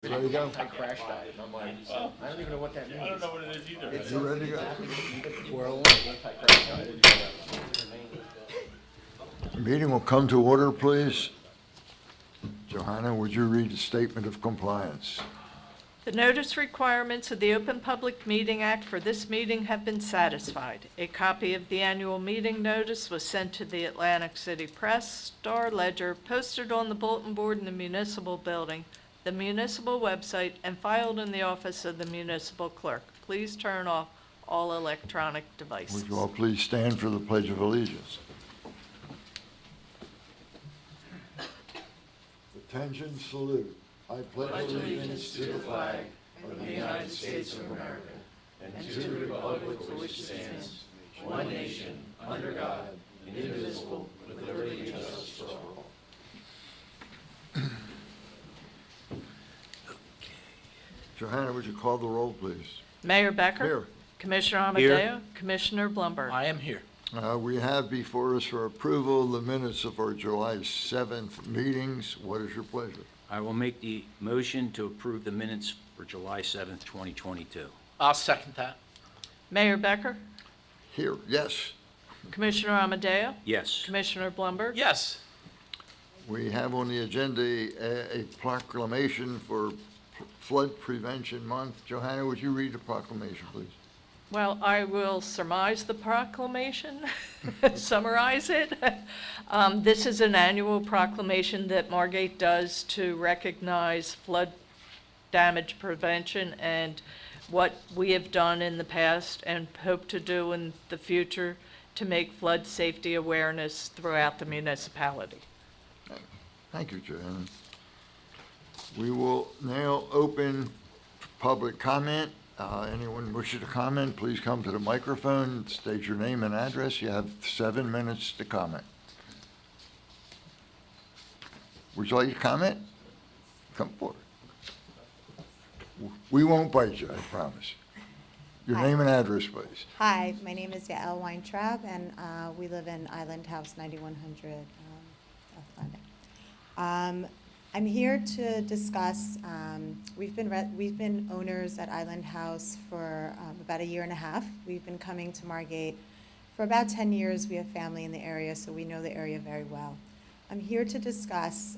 There you go. I crashed out, and I'm like, oh, I don't even know what that means. I don't know what it is either. You ready to go? Anti-crash out. Meeting will come to order, please. Johanna, would you read the statement of compliance? The notice requirements of the Open Public Meeting Act for this meeting have been satisfied. A copy of the annual meeting notice was sent to the Atlantic City Press, Star Ledger, posted on the bulletin board in the municipal building, the municipal website, and filed in the office of the municipal clerk. Please turn off all electronic devices. Would you all please stand for the Pledge of Allegiance? Attention, salute. I pledge allegiance to the flag of the United States of America and to the republic for which it stands, one nation, under God, indivisible, with liberty and justice for all. Johanna, would you call the roll, please? Mayor Becker? Here. Commissioner Amadeo? Commissioner Blumberg? I am here. We have before us for approval the minutes of our July 7th meetings. What is your pleasure? I will make the motion to approve the minutes for July 7th, 2022. I'll second that. Mayor Becker? Here, yes. Commissioner Amadeo? Yes. Commissioner Blumberg? Yes. We have on the agenda a proclamation for Flood Prevention Month. Johanna, would you read the proclamation, please? Well, I will surmise the proclamation, summarize it. This is an annual proclamation that Margate does to recognize flood damage prevention and what we have done in the past and hope to do in the future to make flood safety awareness throughout the municipality. Thank you, Johanna. We will now open public comment. Anyone wishing to comment, please come to the microphone, state your name and address. You have 7 minutes to comment. Would you like to comment? Come forward. We won't bite you, I promise. Your Hi. name and address, please. Hi, my name is Yael Weintraub, and we live in Island House 9100 South Atlantic. I'm here to discuss, we've been owners at Island House for about 1.5 years. We've been coming to Margate for about 10 years. We have family in the area, so we know the area very well. I'm here to discuss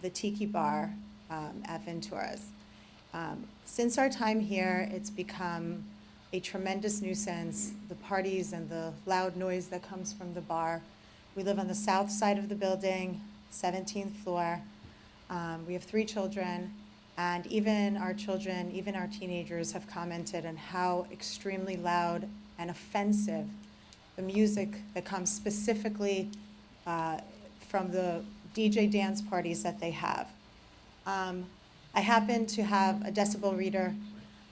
the Tiki Bar at Ventura's. Since our time here, it's become a tremendous nuisance, the parties and the loud noise that comes from the bar. We live on the south side of the building, 17th floor. We have 3 children, and even our children, even our teenagers have commented on how extremely loud and offensive the music that comes specifically from the DJ dance parties that they have. I happen to have a decibel reader.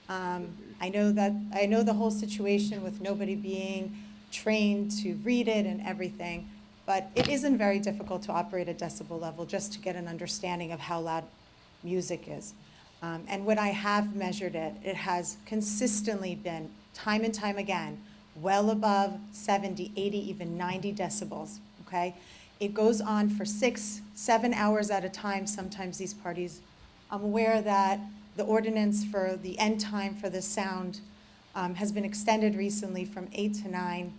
I know the whole situation with nobody being trained to read it and everything, but it isn't very difficult to operate a decibel level just to get an understanding of how loud music is. And when I have measured it, it has consistently been, time and time again, well above 70, 80, even 90 decibels, okay? It goes on for 6, 7 hours at a time, sometimes these parties. I'm aware that the ordinance for the end time for the sound has been extended recently from 8 to 9,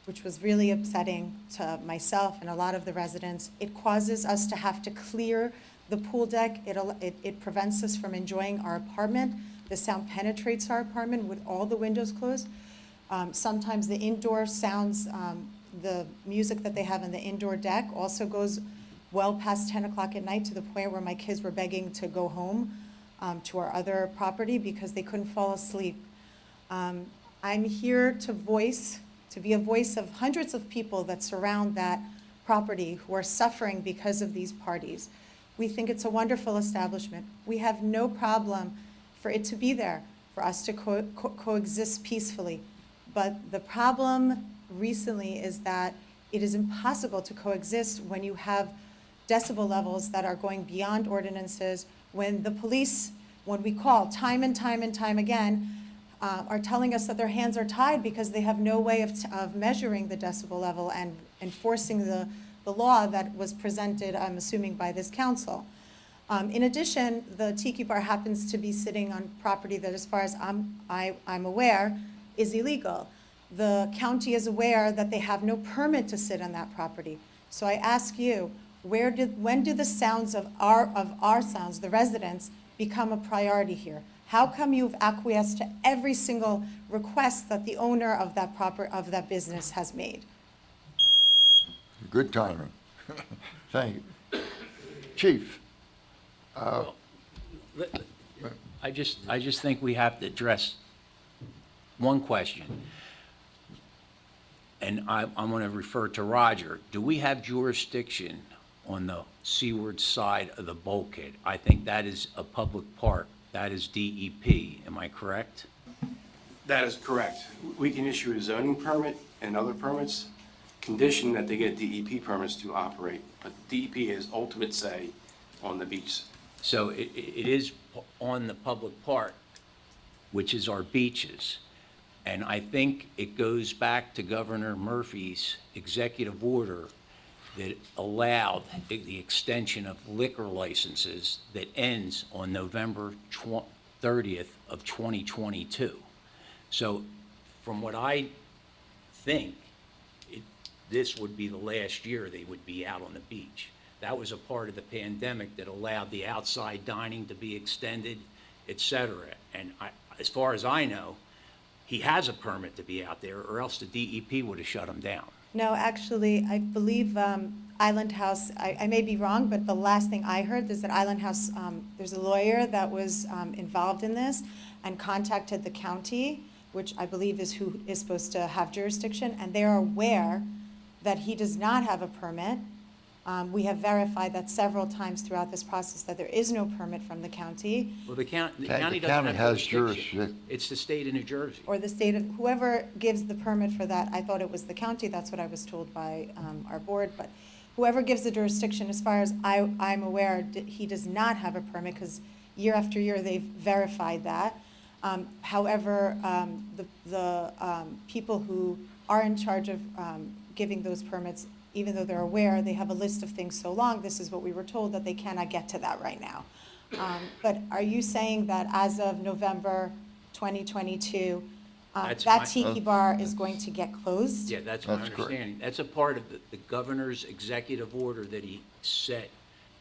which was really upsetting to myself and a lot of the residents. It causes us to have to clear the pool deck. It prevents us from enjoying our apartment. The sound penetrates our apartment with all the windows closed. Sometimes the indoor sounds, the music that they have on the indoor deck also goes well past 10 o'clock at night, to the point where my kids were begging to go home to our other property because they couldn't fall asleep. I'm here to be a voice of hundreds of people that surround that property who are suffering because of these parties. We think it's a wonderful establishment. We have no problem for it to be there, for us to coexist peacefully. But the problem recently is that it is impossible to coexist when you have decibel levels that are going beyond ordinances, when the police, when we call time and time and time again, are telling us that their hands are tied because they have no way of measuring the decibel level and enforcing the law that was presented, I'm assuming, by this council. In addition, the tiki bar happens to be sitting on property that, as far as I'm aware, is illegal. The county is aware that they have no permit to sit on that property. So I ask you, when do the sounds of our sounds, the residents, become a priority here? How come you've acquiesced to every single request that the owner of that business has made? Good timing. Thank you. Chief? I just think we have to address one question. And I'm going to refer to Roger. Do we have jurisdiction on the seaward side of the bulkhead? I think that is a public park. That is DEP. Am I correct? That is correct. We can issue a zoning permit and other permits, condition that they get DEP permits to operate. But DEP has ultimate say on the beach. So it is on the public park, which is our beaches. And I think it goes back to Governor Murphy's executive order that allowed the extension of liquor licenses that ends on November 30th of 2022. So from what I think, this would be the last year they would be out on the beach. That was a part of the pandemic that allowed the outside dining to be extended, et cetera. And as far as I know, he has a permit to be out there, or else the DEP would have shut him down. No, actually, I believe Island House, I may be wrong, but the last thing I heard is that Island House, there's a lawyer that was involved in this and contacted the county, which I believe is who is supposed to have jurisdiction, and they are aware that he does not have a permit. We have verified that several times throughout this process that there is no permit from the county Well, the county The doesn't county have has jurisdiction. jurisdiction. It's the state of New Jersey. or the state of, whoever gives the permit for that. I thought it was the county, that's what I was told by our board, but whoever gives the jurisdiction, as far as I'm aware, he does not have a permit, because year after year they've verified that. However, the people who are in charge of giving those permits, even though they're aware, they have a list of things so long, this is what we were told, that they cannot get to that right now. But are you saying that as of November 2022, That's that my- tiki bar is going to get closed? Yeah, that's my That's correct. understanding. That's a part of the governor's executive order that he set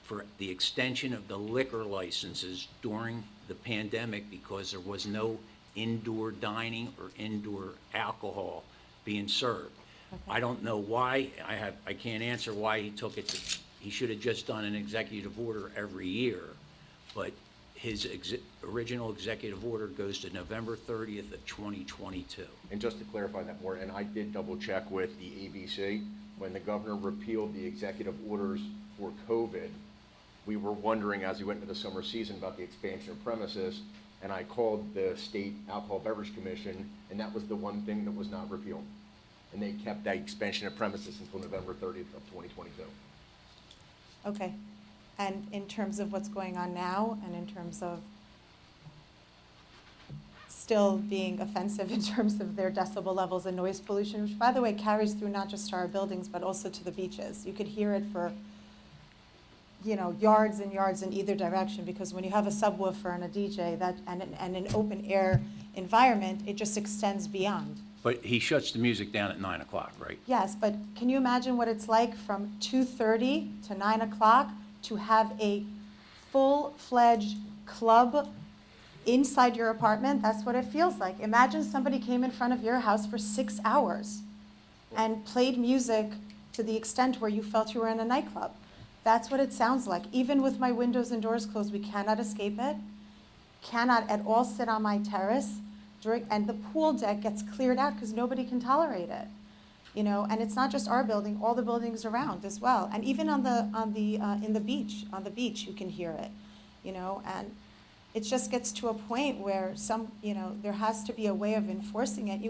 for the extension of the liquor licenses during the pandemic, because there was no indoor dining or indoor alcohol being served. I don't know why, I can't answer why he took it to, he should have just done an executive order every year, but his original executive order goes to November 30th of 2022. And just to clarify that more, and I did double check with the ABC, when the governor repealed the executive orders for COVID, we were wondering as we went into the summer season about the expansion of premises, and I called the State Alcohol Beverage Commission, and that was the one thing that was not repealed. And they kept that expansion of premises until November 30th of 2022. Okay. And in terms of what's going on now, and in terms of still being offensive in terms of their decibel levels and noise pollution, which, by the way, carries through not just to our buildings, but also to the beaches. You could hear it for, yards and yards in either direction, because when you have a subwoofer and a DJ and an open air environment, it just extends beyond. But he shuts the music down at 9 o'clock, right? Yes, but can you imagine what it's like from 2:30 to 9 o'clock to have a full-fledged club inside your apartment? That's what it feels like. Imagine somebody came in front of your house for 6 hours and played music to the extent where you felt you were in a nightclub. That's what it sounds like. Even with my windows and doors closed, we cannot escape it, cannot at all sit on my terrace. And the pool deck gets cleared out because nobody can tolerate it, And it's not just our building; all the buildings around as well. And even on the beach, you can hear it, And it just gets to a point where there has to be a way of enforcing it.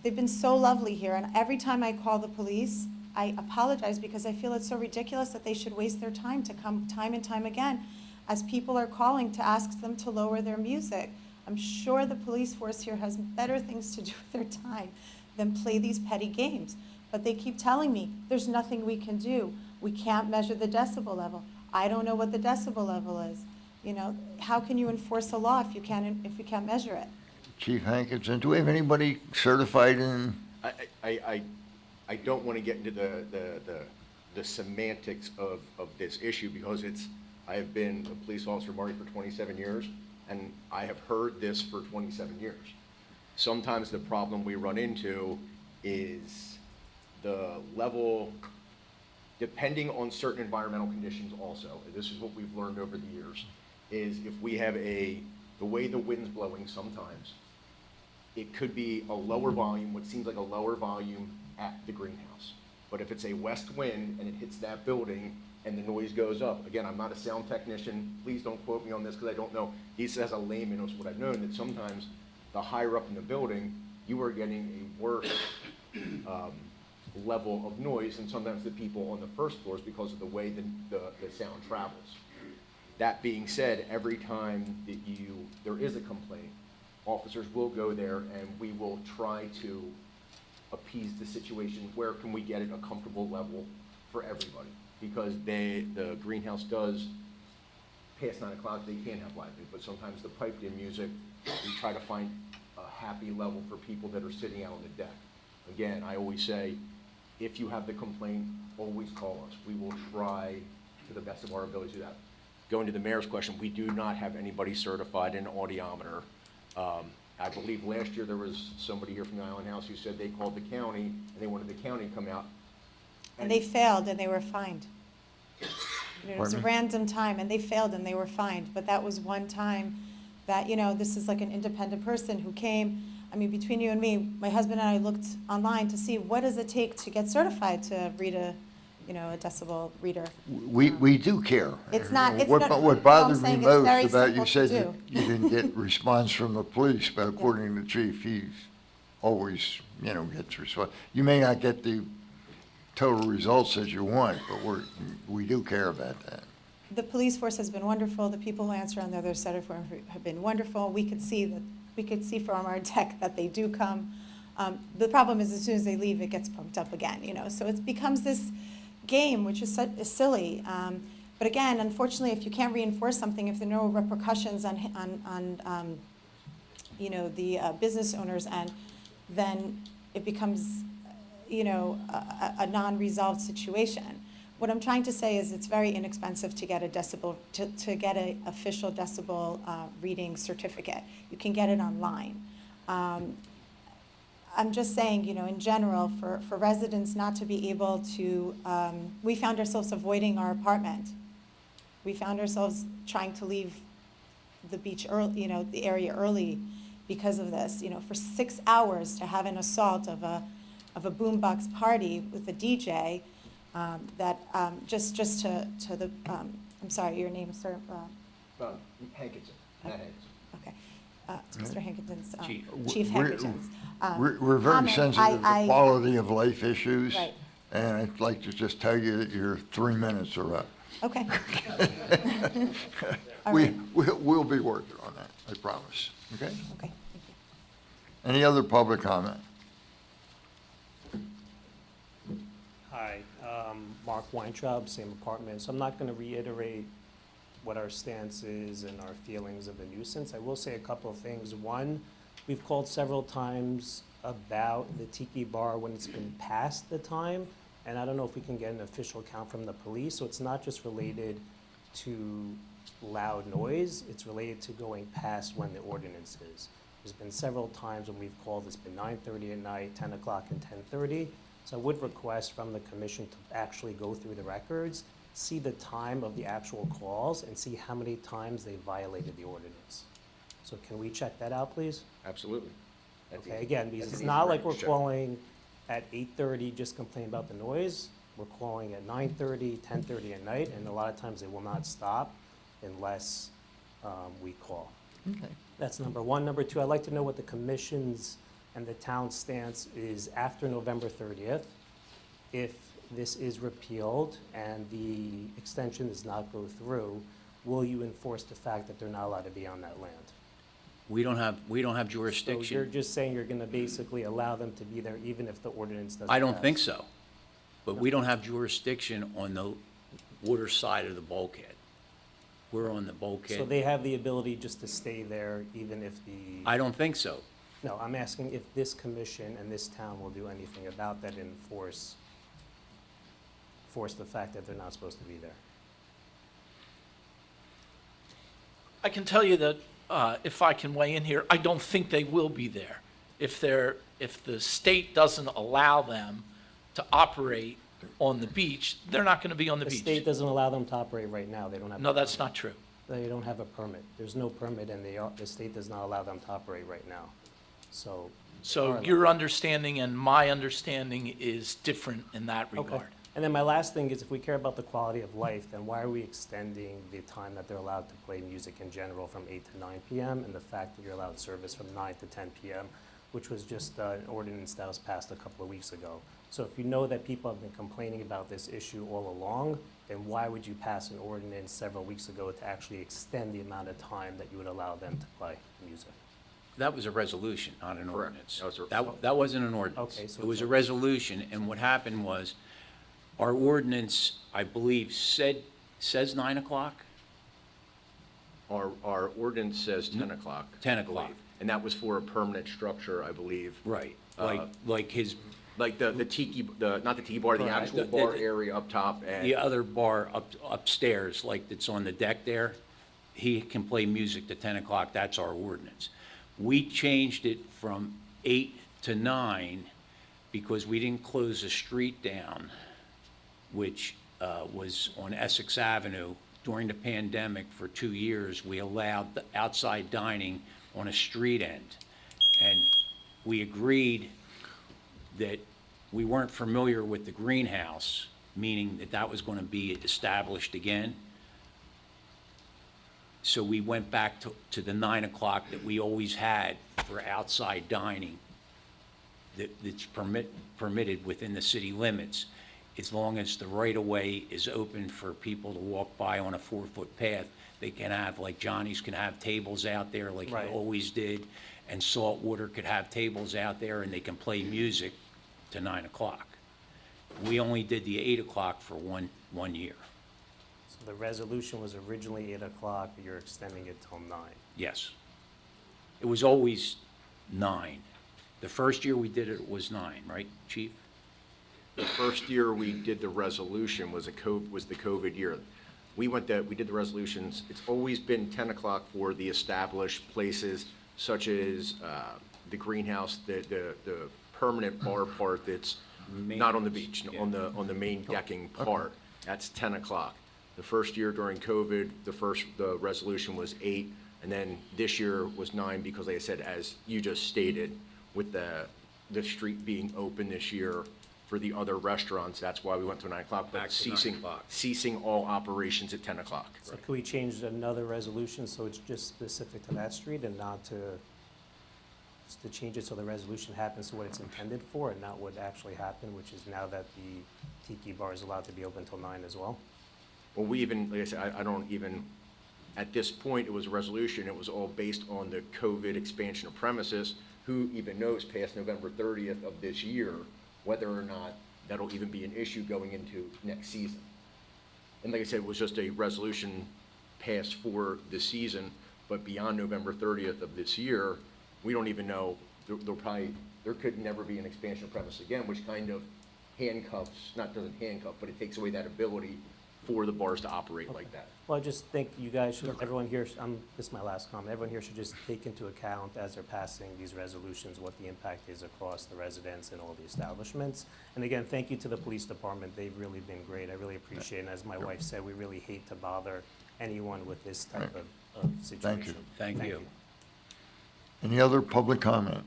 They've been so lovely here, and every time I call the police, I apologize because I feel it's so ridiculous that they should waste their time to come time and time again, as people are calling to ask them to lower their music. I'm sure the police force here has better things to do with their time than play these petty games. But they keep telling me, there's nothing we can do. We can't measure the decibel level. I don't know what the decibel level is. You know, how can you enforce a law if you can't measure it? Chief Hankinson, do we have anybody certified in? I don't want to get into the semantics of this issue because I have been a police officer, Marty, for 27 years, and I have heard this for 27 years. Sometimes the problem we run into is the level, depending on certain environmental conditions also, this is what we've learned over the years, is if we have the way the wind's blowing sometimes, it could be a lower volume, what seems like a lower volume at the greenhouse. But if it's a west wind and it hits that building and the noise goes up, again, I'm not a sound technician, please don't quote me on this because I don't know. This as a layman is what I've known, that sometimes the higher up in the building, you are getting a worse level of noise than sometimes the people on the first floors because of the way the sound travels. That being said, every time that there is a complaint, officers will go there and we will try to appease the situation. Where can we get it a comfortable level for everybody? Because the greenhouse does, past 9 o'clock, they can't have live music, but sometimes the piped in music, we try to find a happy level for people that are sitting out on the deck. Again, I always say, if you have the complaint, always call us. We will try to the best of our ability to do that. Going to the mayor's question, we do not have anybody certified in audiometer. I believe last year there was somebody here from the Island House who said they called the county and they wanted the county to come out. And they failed and they were fined. You know, it was a Pardon me? random time and they failed and they were fined. But that was one time that, you know, this is like an independent person who came. I mean, between you and me, my husband and I looked online to see what does it take to get certified to read a decibel reader. We do care. It's not- it's What not- what I'm bothered me saying it's most very about, you simple to said that do. you didn't get response from the police, but according to the chief, he's always, gets response. You may not get the total results as you want, but we do care about that. The police force has been wonderful. The people who answer on the other side of the phone have been wonderful. We could see from our deck that they do come. The problem is as soon as they leave, it gets pumped up again, So it becomes this game, which is silly. But again, unfortunately, if you can't reinforce something, if there are no repercussions on the business owners, and then it becomes, a non-resolved situation. What I'm trying to say is it's very inexpensive to get a decibel, to get an official decibel reading certificate. You can get it online. I'm just saying, in general, for residents not to be able to, we found ourselves avoiding our apartment. We found ourselves trying to leave the beach early, the area early because of this. For 6 hours to have an assault of a boombox party with a DJ, that just to the, I'm sorry, your name, sir? Hankinson, Matt Hankinson. Okay. To Mr. Hankinson, Chief. Chief Hankinson's. We're very comment. sensitive to I- quality of life issues. Right. And I'd like to just tell you that your 3 minutes are up. Okay. All right. We'll be working on that, I promise, okay? Okay, thank you. Any other public comment? Hi, Mark Weintraub, same apartment. So I'm not going to reiterate what our stance is and our feelings of the nuisance. I will say a couple of things. One, we've called several times about the tiki bar when it's been past the time, and I don't know if we can get an official count from the police. So it's not just related to loud noise, it's related to going past when the ordinance is. There's been several times when we've called, it's been 9:30 at night, 10 o'clock and 10:30. So I would request from the commission to actually go through the records, see the time of the actual calls, and see how many times they violated the ordinance. So can we check that out, please? Absolutely. That's Okay, easy. again, because That's it's an easy not like record we're to check. calling at 8:30 just complaining about the noise. We're calling at 9:30, 10:30 at night, and a lot of times they will not stop unless we call. Okay. That's number one. Number two, I'd like to know what the commission's and the town's stance is after November 30th. If this is repealed and the extension does not go through, will you enforce the fact that they're not allowed to be on that land? We don't have So you're jurisdiction. just saying you're going to basically allow them to be there even if the ordinance doesn't I don't pass? think so. But we don't have jurisdiction on water side of the bulkhead. We're on the bulkhead. So they have the ability just to stay there even if the, I don't think so. no, I'm asking if this commission and this town will do anything about that and force the fact that they're not supposed to be there. I can tell you that, if I can weigh in here, I don't think they will be there. If the state doesn't allow them to operate on the beach, they're not going to be on the The beach. state doesn't allow them to operate right now. They don't have. No, that's not true. They don't have a permit. There's no permit and the state does not allow them to operate right now. So. So Carla. your understanding and my understanding is different in that Okay. regard. And then my last thing is, if we care about the quality of life, then why are we extending the time that they're allowed to play music in general from 8 to 9 p.m. and the fact that you're allowed service from 9 to 10 p.m., which was just an ordinance that was passed a couple of weeks ago. So if you know that people have been complaining about this issue all along, then why would you pass an ordinance several weeks ago to actually extend the amount of time that you would allow them to play music? That was a resolution, not an Correct. ordinance. That was a- That wasn't an ordinance. Okay, so It was it's a a- resolution, and what happened was, our ordinance, I believe, says 9 o'clock? Our ordinance says 10 o'clock. 10 I believe. o'clock. And that was for a permanent structure, I believe. Right. Uh, Like his, Like the tiki, not the tiki bar, the Correct. actual The- bar area up top and. the other bar upstairs, like that's on the deck there, he can play music to 10 o'clock, that's our ordinance. We changed it from 8 to 9 because we didn't close the street down, which was on Essex Avenue. During the pandemic, for 2 years, we allowed the outside dining on a street end. And we agreed that we weren't familiar with the greenhouse, meaning that that was going to be established again. So we went back to the 9 o'clock that we always had for outside dining that's permitted within the city limits, as long as the right-of-way is open for people to walk by on a 4-foot path. They can have, like Johnny's can have tables out there like he Right. always did, and Saltwater could have tables out there, and they can play music to 9 o'clock. We only did the 8 o'clock for one year. So the resolution was originally 8 o'clock, but you're extending it till 9. Yes. It was always 9. The first year we did it was 9, right, Chief? The first year we did the resolution was the COVID year. We did the resolutions, it's always been 10 o'clock for the established places such as the greenhouse, the permanent bar part that's not on the beach, Yeah. on the main decking part. That's 10 o'clock. The first year during COVID, the resolution was 8, and then this year was 9 because, like I said, as you just stated, with the street being open this year for the other restaurants, that's why we went to 9 o'clock, Back but to 9 o'clock. ceasing all operations at 10 o'clock. So could we change another resolution so it's just specific to that street and not just to change it so the resolution happens to what it's intended for and not what actually happened, which is now that the tiki bar is allowed to be open till 9 as well? Well, we even, like I said, I don't even, at this point, it was a resolution, it was all based on the COVID expansion of premises. Who even knows past November 30th of this year, whether or not that'll even be an issue going into next season. And like I said, it was just a resolution passed for the season, but beyond November 30th of this year, we don't even know, there could never be an expansion of premise again, which kind of doesn't handcuff, but it takes away that ability for the bars to operate like that. Well, I just think you guys should, everyone here, this is my last comment, everyone here should just take into account as they're passing these resolutions, what the impact is across the residents and all the establishments. And again, thank you to the police department, they've really been great, I really appreciate it. And as my wife said, we really hate to bother anyone with this type of situation. Thank you. Any other public comment?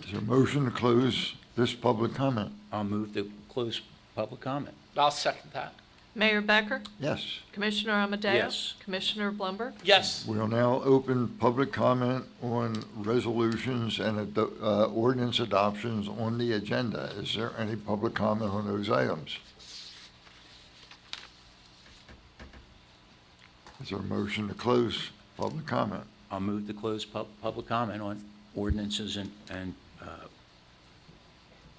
Is there a motion to close this public comment? I'll move to close public comment. I'll second that. Mayor Becker? Yes. Commissioner Amadeo? Yes. Commissioner Blumberg? Yes. We'll now open public comment on resolutions and ordinance adoptions on the agenda. Is there any public comment on those items? Is there a motion to close public comment? I'll move to close public comment on ordinances and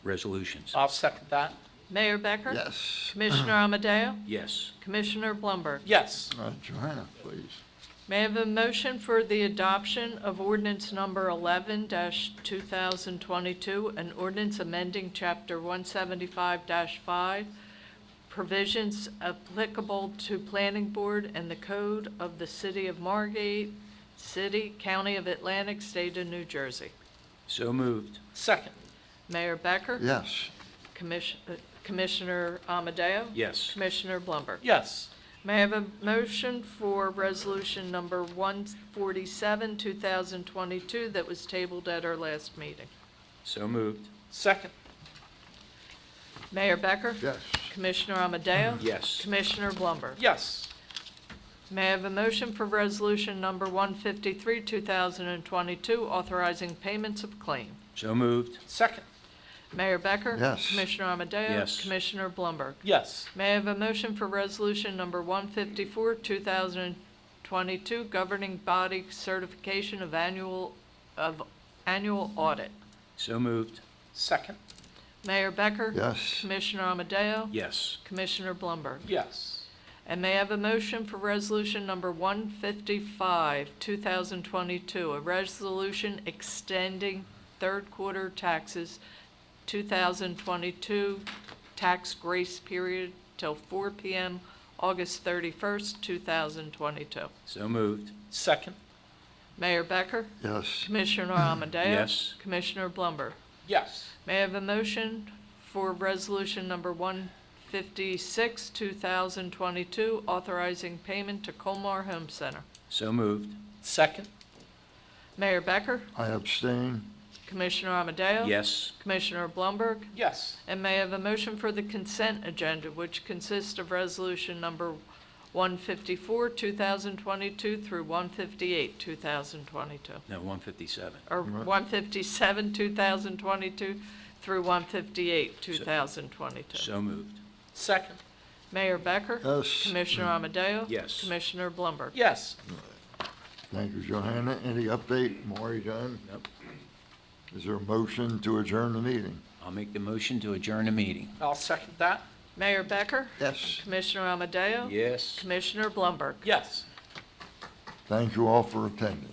resolutions. I'll second that. Mayor Becker? Yes. Commissioner Amadeo? Yes. Commissioner Blumberg? Yes. Johanna, please. May I have a motion for the adoption of ordinance number 11-2022, an ordinance amending Chapter 175-5, provisions applicable to Planning Board and the Code of the City of Margate, City, County of Atlantic, State of New Jersey. So moved. Second. Mayor Becker? Yes. Commissioner Amadeo? Yes. Commissioner Blumberg? Yes. May I have a motion for resolution number 147, 2022, that was tabled at our last meeting? So moved. Second. Mayor Becker? Yes. Commissioner Amadeo? Yes. Commissioner Blumberg? Yes. May I have a motion for resolution number 153, 2022, authorizing payments of claim? So moved. Second. Mayor Becker? Yes. Commissioner Amadeo? Yes. Commissioner Blumberg? Yes. May I have a motion for resolution number 154, 2022, governing body certification of annual audit? So moved. Second. Mayor Becker? Yes. Commissioner Amadeo? Yes. Commissioner Blumberg? Yes. And may I have a motion for resolution number 155, 2022, a resolution extending third quarter taxes 2022 tax grace period till 4 p.m. August 31st, 2022. So moved. Second. Mayor Becker? Yes. Commissioner Amadeo? Yes. Commissioner Blumberg? Yes. May I have a motion for resolution number 156, 2022, authorizing payment to Colmar Home Center? So moved. Second. Mayor Becker? I abstain. Commissioner Amadeo? Yes. Commissioner Blumberg? Yes. And may I have a motion for the consent agenda, which consists of resolution number 154, 2022 through 158, 2022, No, 157. or 157, 2022 through 158, 2022. So moved. Second. Mayor Becker? Yes. Commissioner Amadeo? Yes. Commissioner Blumberg? Yes. Thank you, Johanna. Any update? Maury done? Nope. Is there a motion to adjourn the meeting? I'll make the motion to adjourn the meeting. I'll second that. Mayor Becker? Yes. Commissioner Amadeo? Yes. Commissioner Blumberg? Yes. Thank you all for attending.